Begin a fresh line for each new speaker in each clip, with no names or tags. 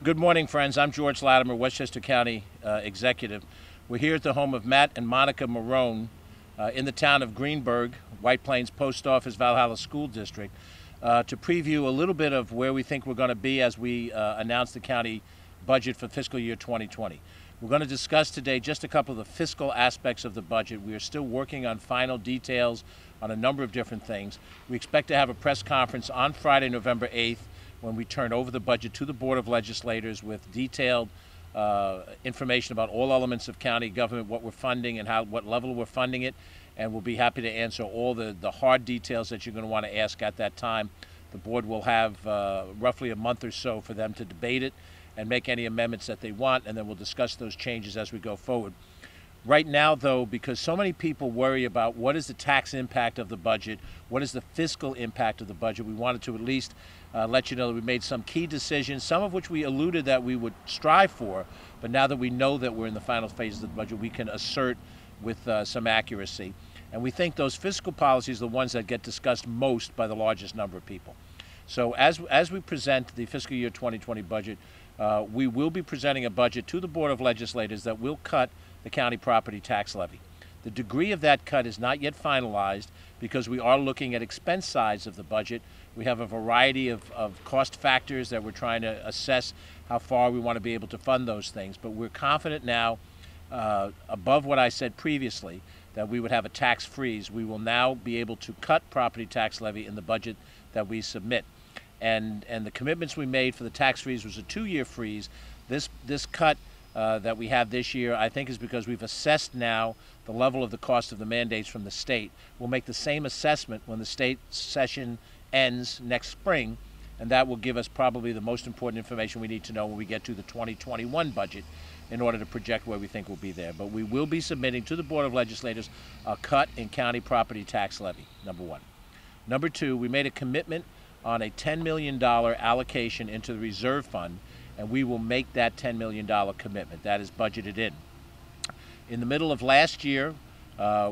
Good morning, friends. I'm George Latimer, Westchester County Executive. We're here at the home of Matt and Monica Marone in the town of Greenburgh, White Plains Post Office, Valhalla School District, to preview a little bit of where we think we're going to be as we announce the county budget for fiscal year 2020. We're going to discuss today just a couple of the fiscal aspects of the budget. We are still working on final details on a number of different things. We expect to have a press conference on Friday, November 8th, when we turn over the budget to the Board of Legislators with detailed information about all elements of county government, what we're funding and what level we're funding it, and we'll be happy to answer all the hard details that you're going to want to ask at that time. The board will have roughly a month or so for them to debate it and make any amendments that they want, and then we'll discuss those changes as we go forward. Right now, though, because so many people worry about what is the tax impact of the budget, what is the fiscal impact of the budget, we wanted to at least let you know that we made some key decisions, some of which we alluded that we would strive for, but now that we know that we're in the final phases of the budget, we can assert with some accuracy. And we think those fiscal policies are the ones that get discussed most by the largest number of people. So as we present the fiscal year 2020 budget, we will be presenting a budget to the Board of Legislators that will cut the county property tax levy. The degree of that cut is not yet finalized because we are looking at expense sides of the budget. We have a variety of cost factors that we're trying to assess how far we want to be able to fund those things. But we're confident now, above what I said previously, that we would have a tax freeze. We will now be able to cut property tax levy in the budget that we submit. And the commitments we made for the tax freeze was a 2-year freeze. This cut that we have this year, I think, is because we've assessed now the level of the cost of the mandates from the state. We'll make the same assessment when the state session ends next spring, and that will give us probably the most important information we need to know when we get to the 2021 budget in order to project where we think we'll be there. But we will be submitting to the Board of Legislators a cut in county property tax levy, number one. Number two, we made a commitment on a $10 million allocation into the reserve fund, and we will make that $10 million commitment. That is budgeted in. In the middle of last year,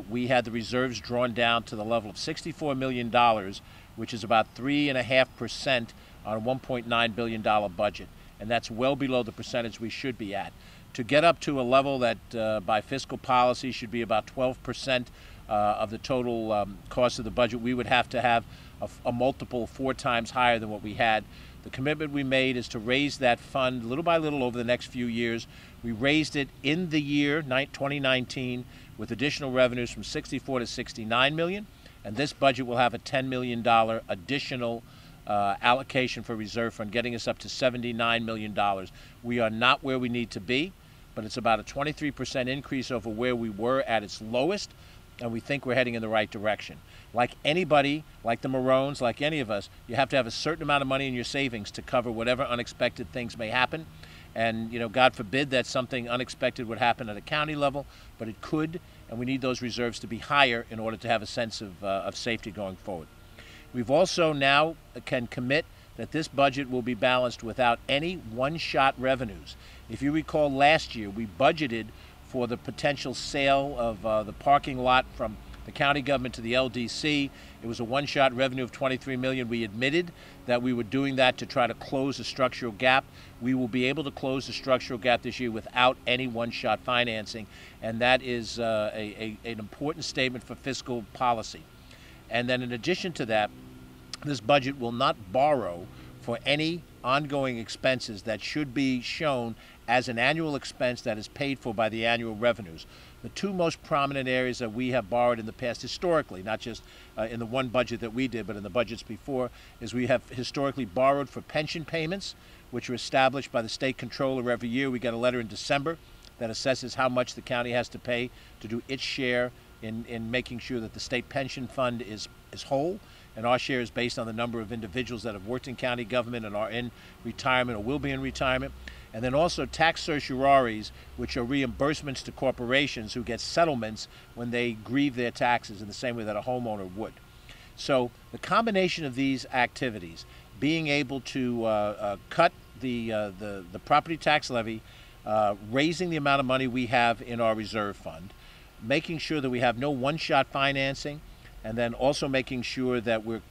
we had the reserves drawn down to the level of $64 million, which is about 3.5% on a $1.9 billion budget, and that's well below the percentage we should be at. To get up to a level that by fiscal policy should be about 12% of the total cost of the budget, we would have to have a multiple 4 times higher than what we had. The commitment we made is to raise that fund little by little over the next few years. We raised it in the year 2019 with additional revenues from 64 to 69 million, and this budget will have a $10 million additional allocation for reserve fund, getting us up to $79 million. We are not where we need to be, but it's about a 23% increase over where we were at its lowest, and we think we're heading in the right direction. Like anybody, like the Marones, like any of us, you have to have a certain amount of money in your savings to cover whatever unexpected things may happen. And, you know, God forbid that something unexpected would happen at a county level, but it could, and we need those reserves to be higher in order to have a sense of safety going forward. We've also now can commit that this budget will be balanced without any one-shot revenues. If you recall last year, we budgeted for the potential sale of the parking lot from the county government to the LDC. It was a one-shot revenue of $23 million. We admitted that we were doing that to try to close the structural gap. We will be able to close the structural gap this year without any one-shot financing, and that is an important statement for fiscal policy. And then in addition to that, this budget will not borrow for any ongoing expenses that should be shown as an annual expense that is paid for by the annual revenues. The two most prominent areas that we have borrowed in the past historically, not just in the one budget that we did, but in the budgets before, is we have historically borrowed for pension payments, which are established by the state controller every year. We get a letter in December that assesses how much the county has to pay to do its share in making sure that the state pension fund is whole. And our share is based on the number of individuals that have worked in county government and are in retirement or will be in retirement. And then also tax certiorari's, which are reimbursements to corporations who get settlements when they grieve their taxes in the same way that a homeowner would. So the combination of these activities, being able to cut the property tax levy, raising the amount of money we have in our reserve fund, making sure that we have no one-shot financing, and then also making sure that we're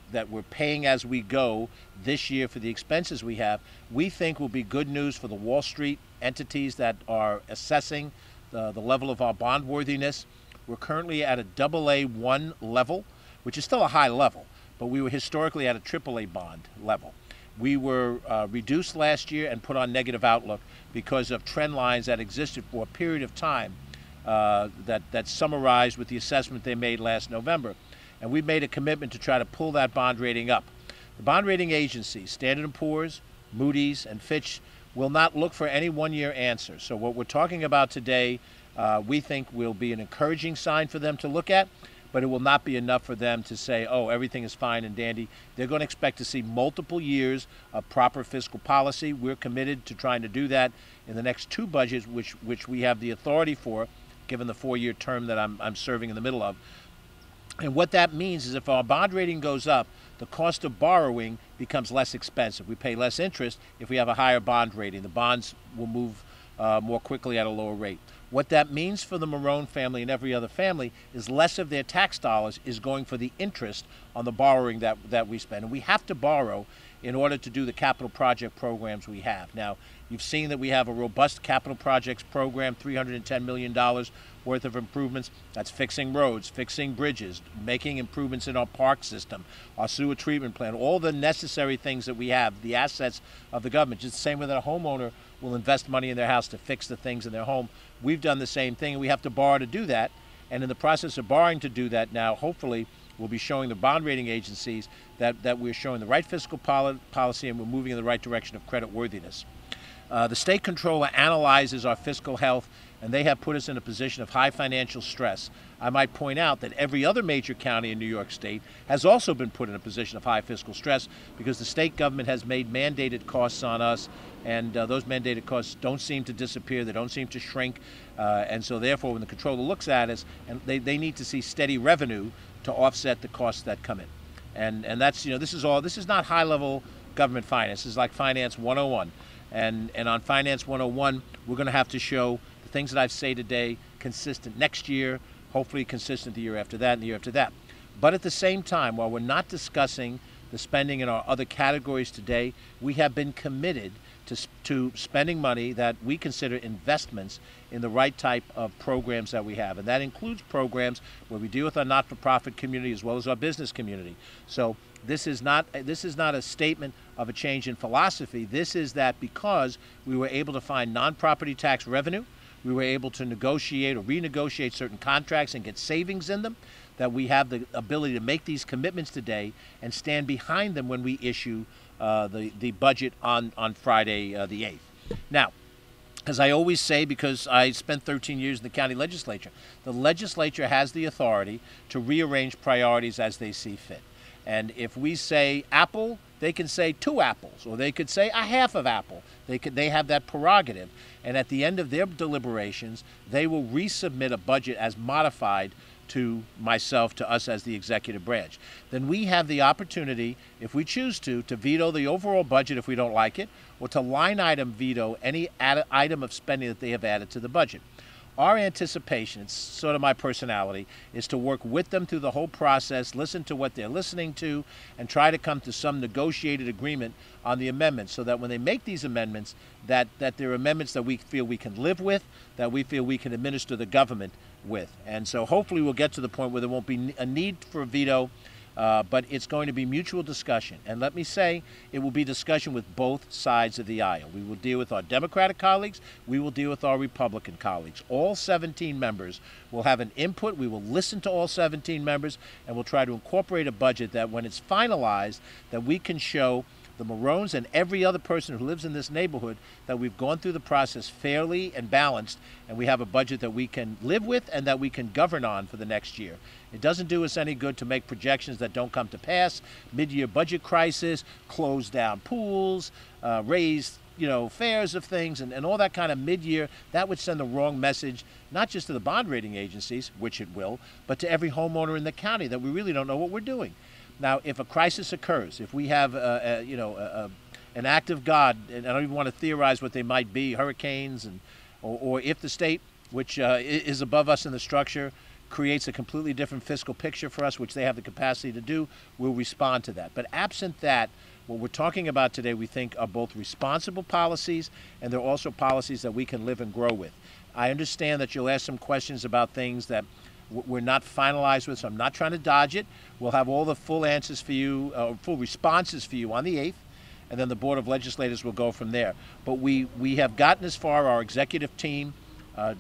paying as we go this year for the expenses we have, we think will be good news for the Wall Street entities that are assessing the level of our bond worthiness. We're currently at a AA1 level, which is still a high level, but we were historically at a AAA bond level. We were reduced last year and put on negative outlook because of trend lines that existed for a period of time that summarized with the assessment they made last November. And we've made a commitment to try to pull that bond rating up. The bond rating agencies, Standard & Poor's, Moody's, and Fitch, will not look for any one-year answer. So what we're talking about today, we think will be an encouraging sign for them to look at, but it will not be enough for them to say, oh, everything is fine and dandy. They're going to expect to see multiple years of proper fiscal policy. We're committed to trying to do that in the next 2 budgets, which we have the authority for, given the 4-year term that I'm serving in the middle of. And what that means is if our bond rating goes up, the cost of borrowing becomes less expensive. We pay less interest if we have a higher bond rating. The bonds will move more quickly at a lower rate. What that means for the Marone family and every other family is less of their tax dollars is going for the interest on the borrowing that we spend. And we have to borrow in order to do the capital project programs we have. Now, you've seen that we have a robust capital projects program, $310 million worth of improvements. That's fixing roads, fixing bridges, making improvements in our park system, our sewer treatment plant, all the necessary things that we have, the assets of the government. Just the same way that a homeowner will invest money in their house to fix the things in their home. We've done the same thing, and we have to borrow to do that. And in the process of borrowing to do that now, hopefully, we'll be showing the bond rating agencies that we're showing the right fiscal policy and we're moving in the right direction of credit worthiness. The state controller analyzes our fiscal health, and they have put us in a position of high financial stress. I might point out that every other major county in New York State has also been put in a position of high fiscal stress because the state government has made mandated costs on us, and those mandated costs don't seem to disappear, they don't seem to shrink, and so therefore when the controller looks at us, and they need to see steady revenue to offset the costs that come in. And that's, this is not high-level government finance. This is like Finance 101. And on Finance 101, we're going to have to show the things that I've said today consistent next year, hopefully consistent the year after that and the year after that. But at the same time, while we're not discussing the spending in our other categories today, we have been committed to spending money that we consider investments in the right type of programs that we have. And that includes programs where we deal with our not-for-profit community as well as our business community. So this is not a statement of a change in philosophy. This is that because we were able to find non-property tax revenue, we were able to negotiate or renegotiate certain contracts and get savings in them, that we have the ability to make these commitments today and stand behind them when we issue the budget on Friday the 8th. Now, as I always say, because I spent 13 years in the county legislature, the legislature has the authority to rearrange priorities as they see fit. And if we say apple, they can say 2 apples, or they could say a half of apple. They have that prerogative. And at the end of their deliberations, they will resubmit a budget as modified to myself, to us as the executive branch. Then we have the opportunity, if we choose to veto the overall budget if we don't like it, or to line item veto any item of spending that they have added to the budget. Our anticipation, it's sort of my personality, is to work with them through the whole process, listen to what they're listening to, and try to come to some negotiated agreement on the amendments so that when they make these amendments, that they're amendments that we feel we can live with, that we feel we can administer the government with. And so hopefully we'll get to the point where there won't be a need for a veto, but it's going to be mutual discussion. And let me say, it will be discussion with both sides of the aisle. We will deal with our Democratic colleagues, we will deal with our Republican colleagues. All 17 members will have an input, we will listen to all 17 members, and we'll try to incorporate a budget that when it's finalized, that we can show the Marones and every other person who lives in this neighborhood that we've gone through the process fairly and balanced, and we have a budget that we can live with and that we can govern on for the next year. It doesn't do us any good to make projections that don't come to pass, mid-year budget crisis, close down pools, raise fares of things, and all that kind of mid-year. That would send the wrong message, not just to the bond rating agencies, which it will, but to every homeowner in the county that we really don't know what we're doing. Now, if a crisis occurs, if we have an act of God, and I don't even want to theorize what they might be, hurricanes, or if the state, which is above us in the structure, creates a completely different fiscal picture for us, which they have the capacity to do, we'll respond to that. But absent that, what we're talking about today, we think, are both responsible policies, and they're also policies that we can live and grow with. I understand that you'll ask some questions about things that we're not finalized with, so I'm not trying to dodge it. We'll have all the full answers for you, full responses for you on the 8th, and then the Board of Legislators will go from there. But we have gotten as far, our executive team,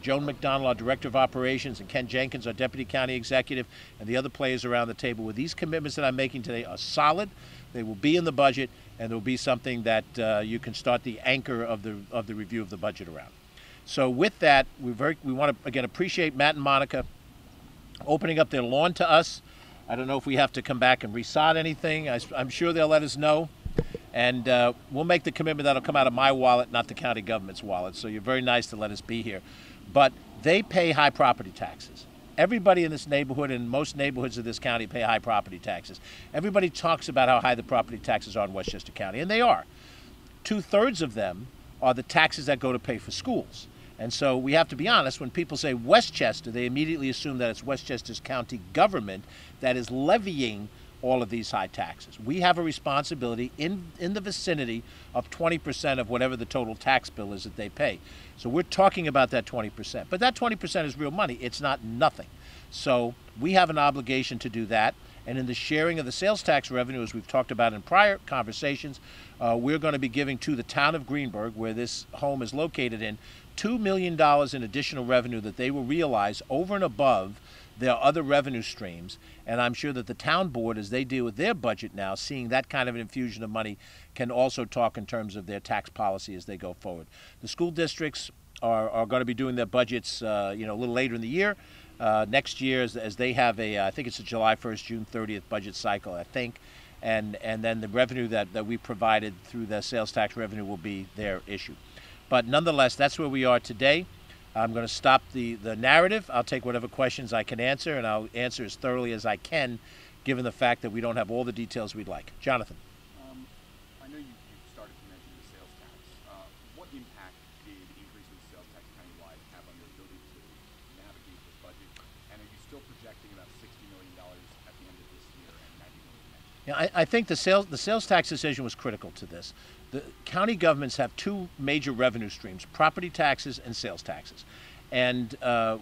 Joan McDonald, our Director of Operations, and Ken Jenkins, our Deputy County Executive, and the other players around the table, with these commitments that I'm making today are solid. They will be in the budget, and there will be something that you can start the anchor of the review of the budget around. So with that, we want to, again, appreciate Matt and Monica opening up their lawn to us. I don't know if we have to come back and resod anything. I'm sure they'll let us know. And we'll make the commitment that'll come out of my wallet, not the county government's wallet. So you're very nice to let us be here. But they pay high property taxes. Everybody in this neighborhood and most neighborhoods of this county pay high property taxes. Everybody talks about how high the property taxes are in Westchester County, and they are. 2/3 of them are the taxes that go to pay for schools. And so we have to be honest, when people say Westchester, they immediately assume that it's Westchester's county government that is levying all of these high taxes. We have a responsibility in the vicinity of 20% of whatever the total tax bill is that they pay. So we're talking about that 20%. But that 20% is real money. It's not nothing. So we have an obligation to do that. And in the sharing of the sales tax revenue, as we've talked about in prior conversations, we're going to be giving to the town of Greenburgh, where this home is located in, $2 million in additional revenue that they will realize over and above their other revenue streams. And I'm sure that the town board, as they deal with their budget now, seeing that kind of an infusion of money, can also talk in terms of their tax policy as they go forward. The school districts are going to be doing their budgets a little later in the year. Next year, as they have I think it's a July 1st, June 30th budget cycle, I think. And then the revenue that we provided through the sales tax revenue will be their issue. But nonetheless, that's where we are today. I'm going to stop the narrative. I'll take whatever questions I can answer, and I'll answer as thoroughly as I can, given the fact that we don't have all the details we'd like. Jonathan.
I know you started to mention the sales tax. What impact did the increase in the sales tax countywide have on your ability to navigate this budget? And are you still projecting about $60 million at the end of this year and $90 million next year?
Yeah, I think the sales tax decision was critical to this. The county governments have two major revenue streams: property taxes and sales taxes. And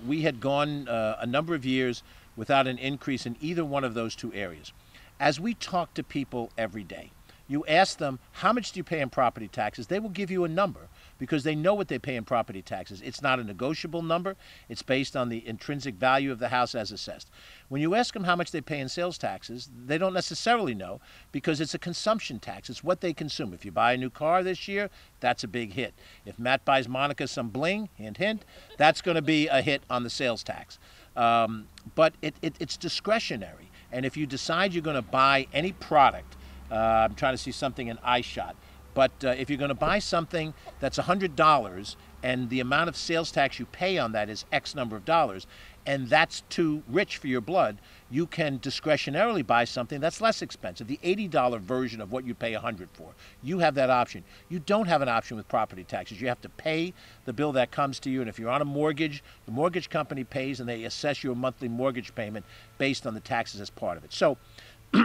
we had gone a number of years without an increase in either one of those two areas. As we talk to people every day, you ask them, how much do you pay in property taxes? They will give you a number because they know what they pay in property taxes. It's not a negotiable number. It's based on the intrinsic value of the house as assessed. When you ask them how much they pay in sales taxes, they don't necessarily know because it's a consumption tax. It's what they consume. If you buy a new car this year, that's a big hit. If Matt buys Monica some bling, hint, hint, that's going to be a hit on the sales tax. But it's discretionary. And if you decide you're going to buy any product, I'm trying to see something in iShot. But if you're going to buy something that's $100 and the amount of sales tax you pay on that is X number of dollars, and that's too rich for your blood, you can discretionarily buy something that's less expensive, the $80 version of what you pay $100 for. You have that option. You don't have an option with property taxes. You have to pay the bill that comes to you, and if you're on a mortgage, the mortgage company pays and they assess your monthly mortgage payment based on the taxes as part of it. So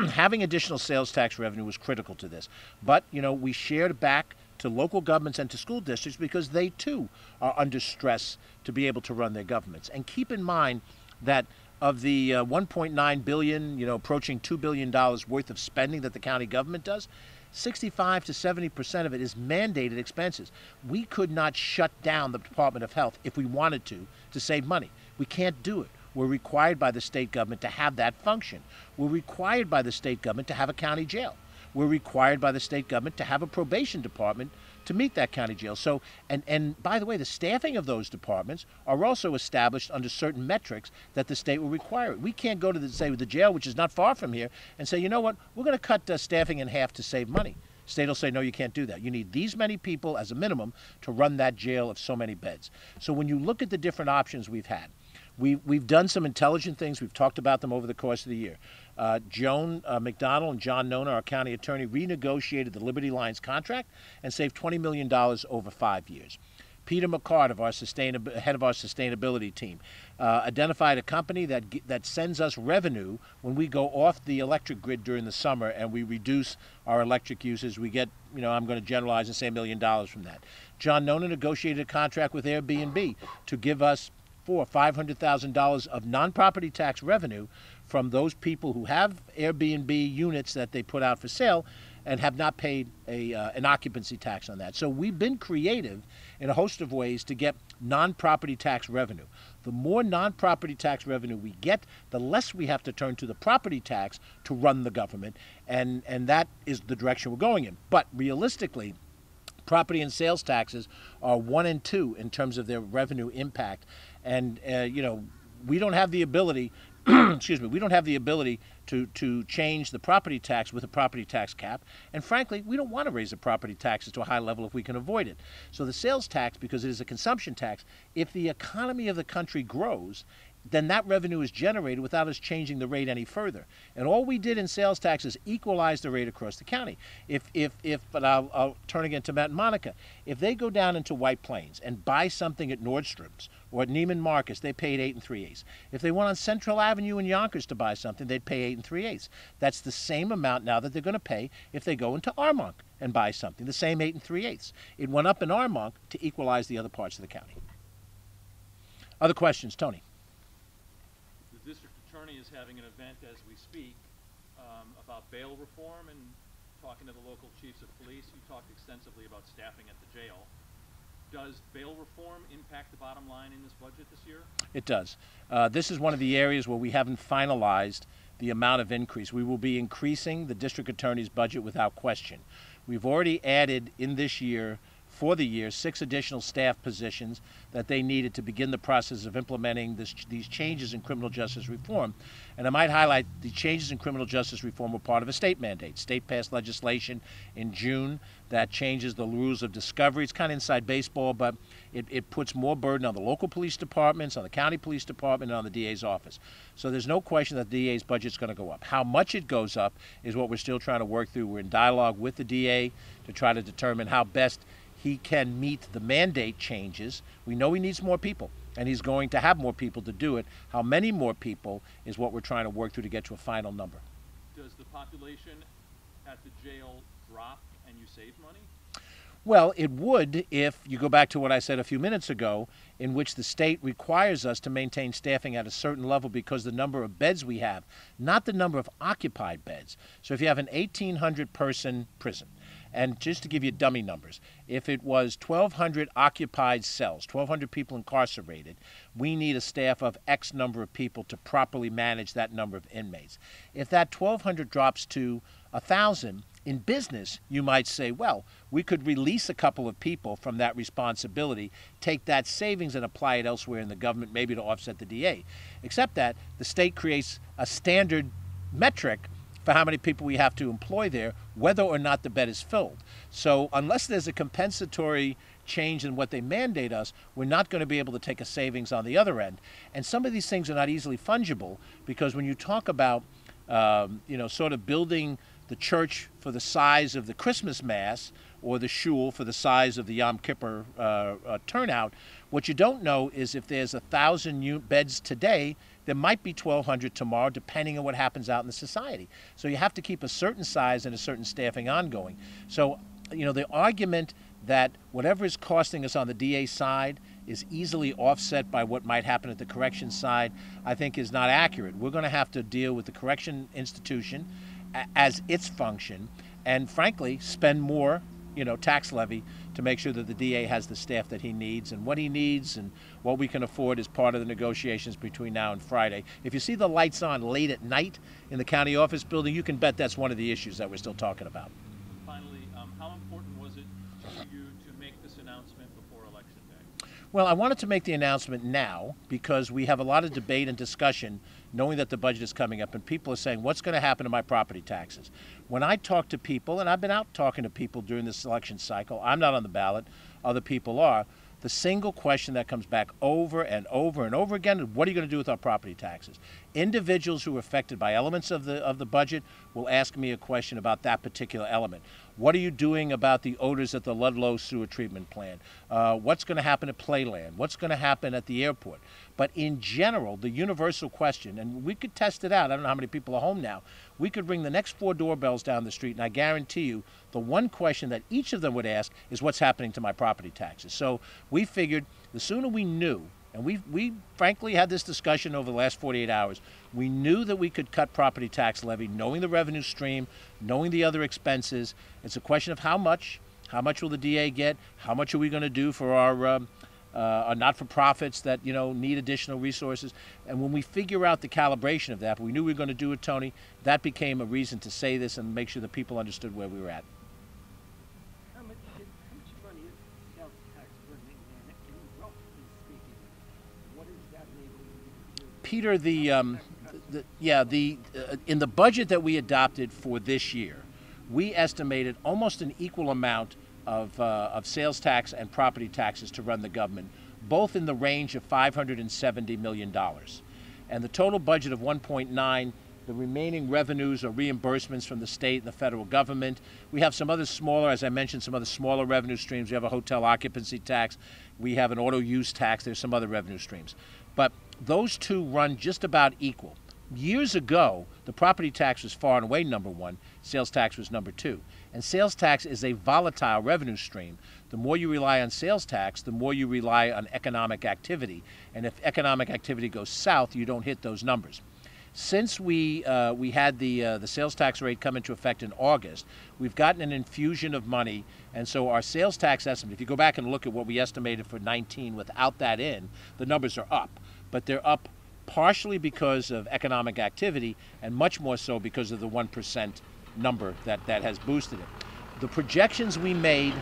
having additional sales tax revenue was critical to this. But, we shared back to local governments and to school districts because they too are under stress to be able to run their governments. And keep in mind that of the $1.9 billion, approaching $2 billion worth of spending that the county government does, 65 to 70% of it is mandated expenses. We could not shut down the Department of Health if we wanted to save money. We can't do it. We're required by the state government to have that function. We're required by the state government to have a county jail. We're required by the state government to have a probation department to meet that county jail. So, and by the way, the staffing of those departments are also established under certain metrics that the state will require. We can't go to the jail, which is not far from here, and say, you know what, we're going to cut staffing in half to save money. State will say, no, you can't do that. You need these many people as a minimum to run that jail of so many beds. So when you look at the different options we've had, we've done some intelligent things. We've talked about them over the course of the year. Joan McDonald and John Nona, our county attorney, renegotiated the Liberty Lines contract and saved $20 million over 5 years. Peter McCart, of our head of our sustainability team, identified a company that sends us revenue when we go off the electric grid during the summer and we reduce our electric usage. We get, I'm going to generalize and say $1 million from that. John Nona negotiated a contract with Airbnb to give us $500,000 of non-property tax revenue from those people who have Airbnb units that they put out for sale and have not paid an occupancy tax on that. So we've been creative in a host of ways to get non-property tax revenue. The more non-property tax revenue we get, the less we have to turn to the property tax to run the government, and that is the direction we're going in. But realistically, property and sales taxes are 1 and 2 in terms of their revenue impact, and we don't have the ability excuse me, we don't have the ability to change the property tax with a property tax cap, and frankly, we don't want to raise the property taxes to a high level if we can avoid it. So the sales tax, because it is a consumption tax, if the economy of the country grows, then that revenue is generated without us changing the rate any further. And all we did in sales tax is equalize the rate across the county. But I'll turn again to Matt and Monica. If they go down into White Plains and buy something at Nordstrom's or at Neiman Marcus, they paid 8 3/8. If they went on Central Avenue in Yonkers to buy something, they'd pay 8 3/8. That's the same amount now that they're going to pay if they go into Armonk and buy something, the same 8 3/8. It went up in Armonk to equalize the other parts of the county. Other questions, Tony?
The district attorney is having an event as we speak about bail reform, and talking to the local chiefs of police, you talked extensively about staffing at the jail. Does bail reform impact the bottom line in this budget this year?
It does. This is one of the areas where we haven't finalized the amount of increase. We will be increasing the district attorney's budget without question. We've already added in this year, for the year, 6 additional staff positions that they needed to begin the process of implementing these changes in criminal justice reform. And I might highlight the changes in criminal justice reform were part of a state mandate. State passed legislation in June that changes the rules of discovery. It's kind of inside baseball, but it puts more burden on the local police departments, on the county police department, and on the DA's office. So there's no question that the DA's budget is going to go up. How much it goes up is what we're still trying to work through. We're in dialogue with the DA to try to determine how best he can meet the mandate changes. We know he needs more people, and he's going to have more people to do it. How many more people is what we're trying to work through to get to a final number.
Does the population at the jail drop and you save money?
Well, it would if you go back to what I said a few minutes ago, in which the state requires us to maintain staffing at a certain level because the number of beds we have, not the number of occupied beds. So if you have an 1,800-person prison, and just to give you dummy numbers, if it was 1,200 occupied cells, 1,200 people incarcerated, we need a staff of X number of people to properly manage that number of inmates. If that 1,200 drops to 1,000, in business, you might say, well, we could release a couple of people from that responsibility, take that savings and apply it elsewhere in the government, maybe to offset the DA. Except that the state creates a standard metric for how many people we have to employ there, whether or not the bed is filled. So unless there's a compensatory change in what they mandate us, we're not going to be able to take a savings on the other end. And some of these things are not easily fungible, because when you talk about, sort of building the church for the size of the Christmas Mass or the shul for the size of the Yom Kippur turnout, what you don't know is if there's 1,000 beds today, there might be 1,200 tomorrow, depending on what happens out in the society. So you have to keep a certain size and a certain staffing ongoing. So, the argument that whatever is costing us on the DA side is easily offset by what might happen at the correction side, I think is not accurate. We're going to have to deal with the correction institution as its function, and frankly, spend more, tax levy to make sure that the DA has the staff that he needs, and what he needs and what we can afford is part of the negotiations between now and Friday. If you see the lights on late at night in the county office building, you can bet that's one of the issues that we're still talking about.
Finally, how important was it to you to make this announcement before Election Day?
Well, I wanted to make the announcement now because we have a lot of debate and discussion knowing that the budget is coming up, and people are saying, what's going to happen to my property taxes? When I talk to people, and I've been out talking to people during this election cycle, I'm not on the ballot, other people are, the single question that comes back over and over and over again is, what are you going to do with our property taxes? Individuals who are affected by elements of the budget will ask me a question about that particular element. What are you doing about the odors at the Ludlow sewer treatment plant? What's going to happen at Playland? What's going to happen at the airport? But in general, the universal question, and we could test it out, I don't know how many people are home now, we could ring the next 4 doorbells down the street, and I guarantee you the one question that each of them would ask is what's happening to my property taxes. So we figured the sooner we knew, and we frankly had this discussion over the last 48 hours. We knew that we could cut property tax levy, knowing the revenue stream, knowing the other expenses. It's a question of how much will the DA get, how much are we going to do for our not-for-profits that need additional resources. And when we figure out the calibration of that, we knew we were going to do it, Tony, that became a reason to say this and make sure that people understood where we were at.
How much money is sales tax bringing in, roughly speaking? What is that enabling you to do?
Peter, in the budget that we adopted for this year, we estimated almost an equal amount of sales tax and property taxes to run the government, both in the range of $570 million. And the total budget of 1.9, the remaining revenues are reimbursements from the state and the federal government. We have some other smaller, as I mentioned, some other smaller revenue streams. We have a hotel occupancy tax. We have an auto use tax. There's some other revenue streams. But those two run just about equal. Years ago, the property tax was far and away number 1. Sales tax was number 2. And sales tax is a volatile revenue stream. The more you rely on sales tax, the more you rely on economic activity. And if economic activity goes south, you don't hit those numbers. Since we had the sales tax rate come into effect in August, we've gotten an infusion of money, and so our sales tax estimate, if you go back and look at what we estimated for 19 without that in, the numbers are up. But they're up partially because of economic activity and much more so because of the 1% number that has boosted it. The projections we made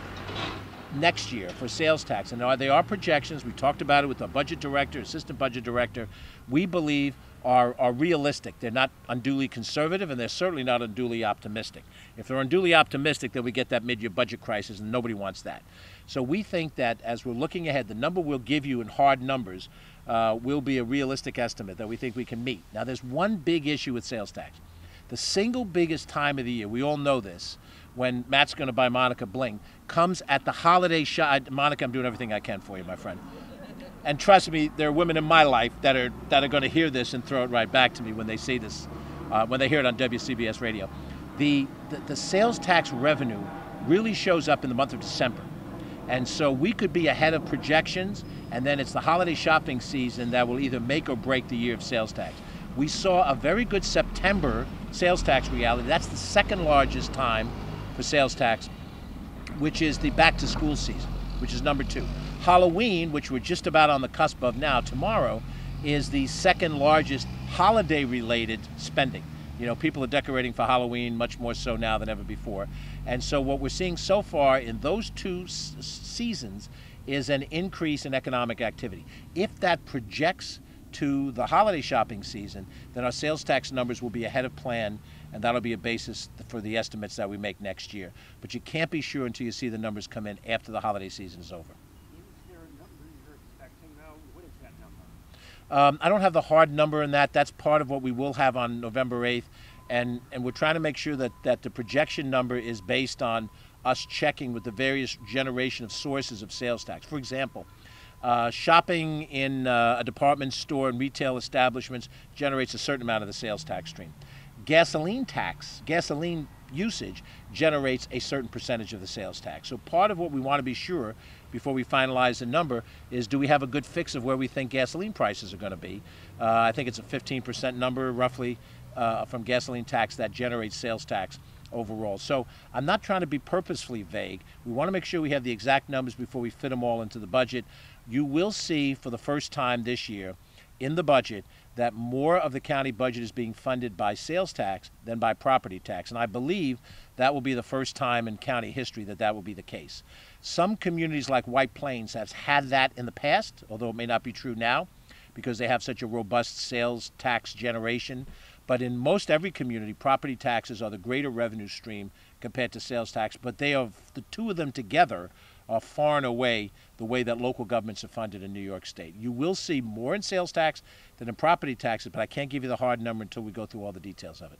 next year for sales tax, and they are projections, we talked about it with the budget director, assistant budget director, we believe are realistic. They're not unduly conservative, and they're certainly not unduly optimistic. If they're unduly optimistic, then we get that mid-year budget crisis, and nobody wants that. So we think that as we're looking ahead, the number we'll give you in hard numbers will be a realistic estimate that we think we can meet. Now, there's one big issue with sales tax. The single biggest time of the year, we all know this, when Matt's going to buy Monica bling, comes at the holiday shop. Monica, I'm doing everything I can for you, my friend. And trust me, there are women in my life that are going to hear this and throw it right back to me when they see this, when they hear it on WCBS radio. The sales tax revenue really shows up in the month of December. And so we could be ahead of projections, and then it's the holiday shopping season that will either make or break the year of sales tax. We saw a very good September sales tax reality. That's the second largest time for sales tax, which is the back to school season, which is number 2. Halloween, which we're just about on the cusp of now, tomorrow, is the second largest holiday related spending. People are decorating for Halloween much more so now than ever before. And so what we're seeing so far in those two seasons is an increase in economic activity. If that projects to the holiday shopping season, then our sales tax numbers will be ahead of plan, and that'll be a basis for the estimates that we make next year. But you can't be sure until you see the numbers come in after the holiday season is over.
Is there a number you're expecting now? What is that number?
I don't have the hard number in that. That's part of what we will have on November 8th. And we're trying to make sure that the projection number is based on us checking with the various generation of sources of sales tax. For example, shopping in a department store and retail establishments generates a certain amount of the sales tax stream. Gasoline usage generates a certain percentage of the sales tax. So part of what we want to be sure before we finalize the number is, do we have a good fix of where we think gasoline prices are going to be? I think it's a 15% number roughly from gasoline tax that generates sales tax overall. So I'm not trying to be purposefully vague. We want to make sure we have the exact numbers before we fit them all into the budget. You will see for the first time this year in the budget that more of the county budget is being funded by sales tax than by property tax. And I believe that will be the first time in county history that will be the case. Some communities like White Plains have had that in the past, although it may not be true now because they have such a robust sales tax generation. But in most every community, property taxes are the greater revenue stream compared to sales tax. But they are, the two of them together are far and away the way that local governments are funded in New York State. You will see more in sales tax than in property taxes, but I can't give you the hard number until we go through all the details of it.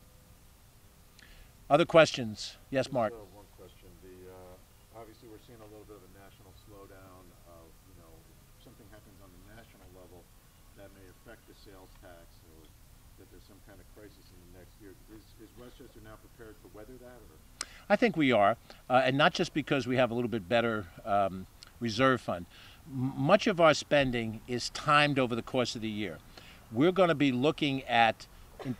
Other questions? Yes, Mark.
One question. affect the sales tax or that there's some kind of crisis in the next year. Is Westchester now prepared to weather that? Or?
I think we are, and not just because we have a little bit better reserve fund. Much of our spending is timed over the course of the year. We're going to be looking at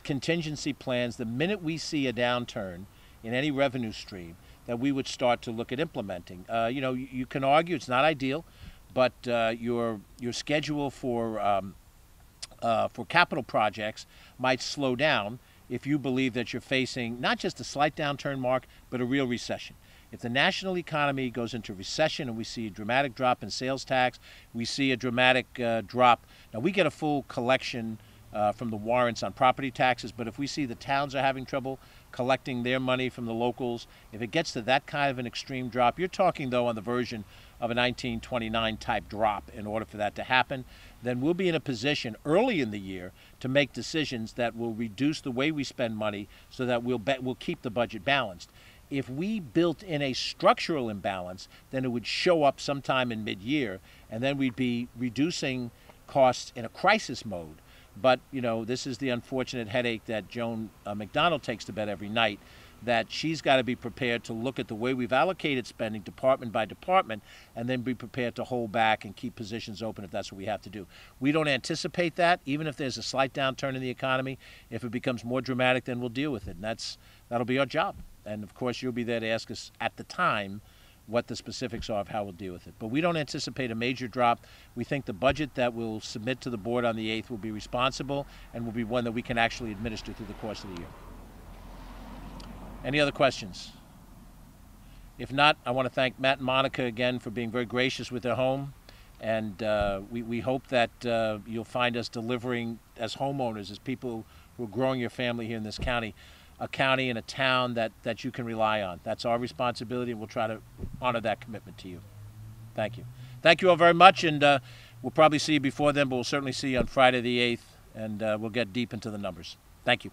contingency plans the minute we see a downturn in any revenue stream that we would start to look at implementing. You know, you can argue it's not ideal, but your schedule for capital projects might slow down if you believe that you're facing not just a slight downturn, Mark, but a real recession. If the national economy goes into recession and we see a dramatic drop in sales tax, we see a dramatic drop. Now, we get a full collection from the warrants on property taxes, but if we see the towns are having trouble collecting their money from the locals, if it gets to that kind of an extreme drop, you're talking, though, on the version of a 1929 type drop in order for that to happen, then we'll be in a position early in the year to make decisions that will reduce the way we spend money so that we'll keep the budget balanced. If we built in a structural imbalance, then it would show up sometime in mid-year, and then we'd be reducing costs in a crisis mode. But, you know, this is the unfortunate headache that Joan McDonald takes to bed every night, that she's got to be prepared to look at the way we've allocated spending department by department and then be prepared to hold back and keep positions open if that's what we have to do. We don't anticipate that, even if there's a slight downturn in the economy. If it becomes more dramatic, then we'll deal with it, and that'll be our job. And, of course, you'll be there to ask us at the time what the specifics are of how we'll deal with it. But we don't anticipate a major drop. We think the budget that we'll submit to the board on the 8th will be responsible and will be one that we can actually administer through the course of the year. Any other questions? If not, I want to thank Matt and Monica again for being very gracious with their home. And we hope that you'll find us delivering as homeowners, as people who are growing your family here in this county, a county and a town that you can rely on. That's our responsibility, and we'll try to honor that commitment to you. Thank you. Thank you all very much, and we'll probably see you before then, but we'll certainly see you on Friday the 8th, and we'll get deep into the numbers. Thank you.